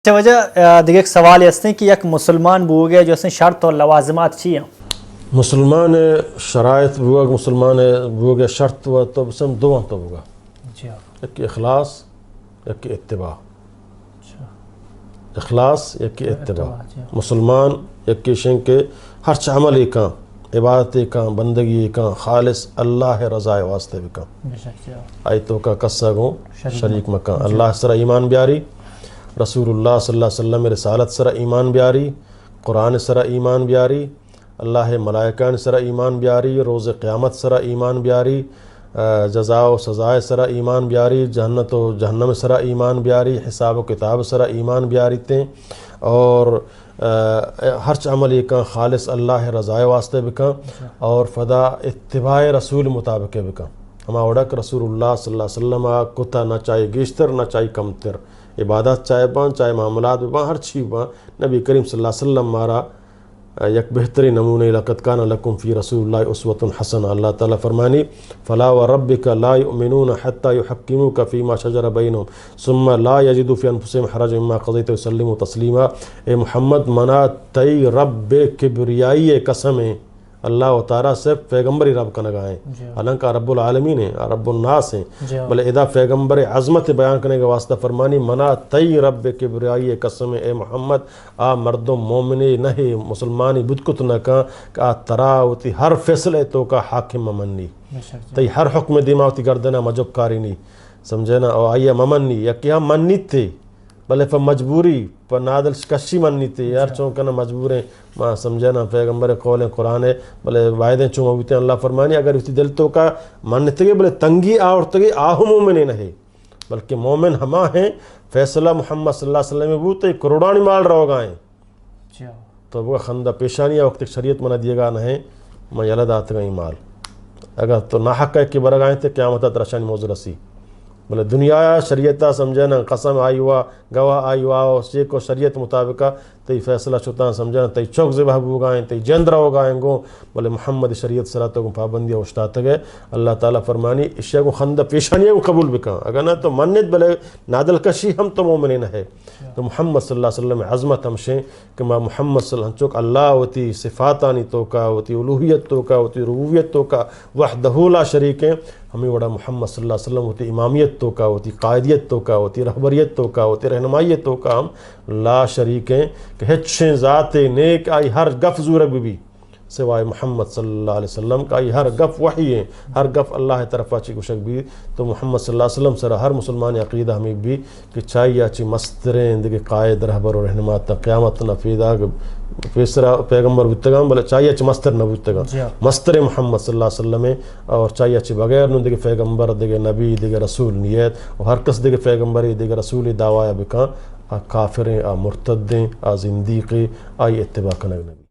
وجہ دیگه ایک سوال هستن که یک مسلمان بوگه جو اصلا شرط و لوازمات چیه؟ مسلمان شرائط بوگه مسلمان بوگه شرط و تو بسم دو تو بوگه یک اخلاص یک اتباع اخلاص یک اتباع مسلمان یک شن کے ہر چ عمل کان عبادت کان بندگی کان خالص اللہ رضا واسطے بکان آئی تو کا قصہ گو شریک مکان اللہ سر ایمان بیاری رسول اللہ صلی اللہ علیہ وسلم رسالت سر ایمان بیاری قرآن سر ایمان بیاری اللہ ملائکان سر ایمان بیاری روز قیامت سر ایمان بیاری جزا و سزائے سر ایمان بیاری جہنت و جہنم سر ایمان بیاری حساب و کتاب سر ایمان بیاری تیں اور ہر عمل کا خالص اللہ رضائے واسطے بکا اور فدا اتباع رسول مطابق بکا ہما وڑک رسول اللہ صلی اللہ علیہ وسلم کتا نہ چاہے گیشتر نہ چاہے کمتر عبادت چاہے بان چاہے معاملات بان ہر چیز بان نبی کریم صلی اللہ علیہ وسلم مارا یک بہتری نمونے لقد کان لکم فی رسول اللہ اسوۃ حسنہ اللہ تعالیٰ فرمانی فلا وربک لا یؤمنون حتی یحکموک فیما شجر بینہم ثم لا یجدوا فی انفسہم حرجا مما قضیت ویسلموا تسلیما اے محمد منا تی رب کبریائی قسم ہے اللہ و تعالیٰ سے پیغمبری رب کا نگائیں حالانکہ رب العالمین ہیں رب الناس ہیں بلے ادا پیغمبر عظمت بیان کرنے کا واسطہ فرمانی منا تی رب کبریائی قسم اے محمد آ مردم مومنی نہیں مسلمانی بدکت نہ کہ آ تراوتی ہر فیصلے تو کا حاکم ممنی تی ہر حکم دیماوتی گردنا مجب کاری نہیں سمجھے نا اور آئیے ممنی یا کیا منی تھے بلے پر مجبوری پر نادل کشی مننی تھی یار چونکہ مجبوریں ماں سمجھے نا پیغمبر قول قرآن بلے وعدیں چون ہوتے ہیں اللہ فرمانی اگر اسی دل تو کا منتے گے بلے تنگی آورتگی آہو مومنی نہیں بلکہ مومن ہما ہیں فیصلہ محمد صلی اللہ علیہ وسلم میں بوتے کروڑانی مال رہو گائیں تو وہ خندہ پیشانی وقت شریعت منہ دیے گا نہیں میں یلد آتا گئی مال اگر تو ناحق ہے کہ برگائیں تھے قیامت رشانی موضوع رسی بلے دنیا شریعتہ سمجھے نا قسم آئی ہوا گواہ آئی ہوا اسی کو شریعت مطابقہ تی فیصلہ شتا سمجھے نا تی چوک ذبح ہو گائیں تی جندرہ ہو گائیں گو بلے محمد شریعت سراتوں کو پابندیاں اشتاتے گئے اللہ تعالیٰ فرمانی اشیاء کو خندہ پیشانیاں کو قبول بکا اگر نہ تو منت بلے نادل کشی ہم تو مومنین ہے تو محمد صلی اللہ علیہ وسلم عظمت ہمشیں کہ ما محمد صلی اللہ علیہ وسلم چوک اللہ ہوتی صفاتانی تو کا ہوتی الوہیت تو کا ہوتی ربوبیت تو کا وحدہ لا شریک ہیں ہمیں وڑا محمد صلی اللہ علیہ وسلم ہوتی امامیت تو کا ہوتی قائدیت تو کا ہوتی رہبریت تو کا ہوتی رہنمائیت تو کا ہم لا شریک ہیں کہ ہچیں ذات نیک آئی ہر گف زورک بھی سوائے محمد صلی اللہ علیہ وسلم کا آئی ہر گف وحی ہیں ہر گف اللہ طرف آچی کشک بھی تو محمد صلی اللہ علیہ وسلم سر ہر مسلمان عقیدہ ہمیں بھی کہ چاہیے آچی مستریں دیکھ قائد رہبر و رہنمات قیامت نفیدہ پیسرا پیغمبر بتگام بلے چاہیے اچھی مستر نہ بتگام مستر محمد صلی اللہ علیہ وسلم اور چاہیے اچھی بغیر نو دیکھ پیغمبر دیکھ نبی دیکھ رسول نیت اور ہر کس دیکھ پیغمبری دیکھ رسول دعویٰ بکان کافریں مرتدیں زندیقی آئی اتباع کنگ نبی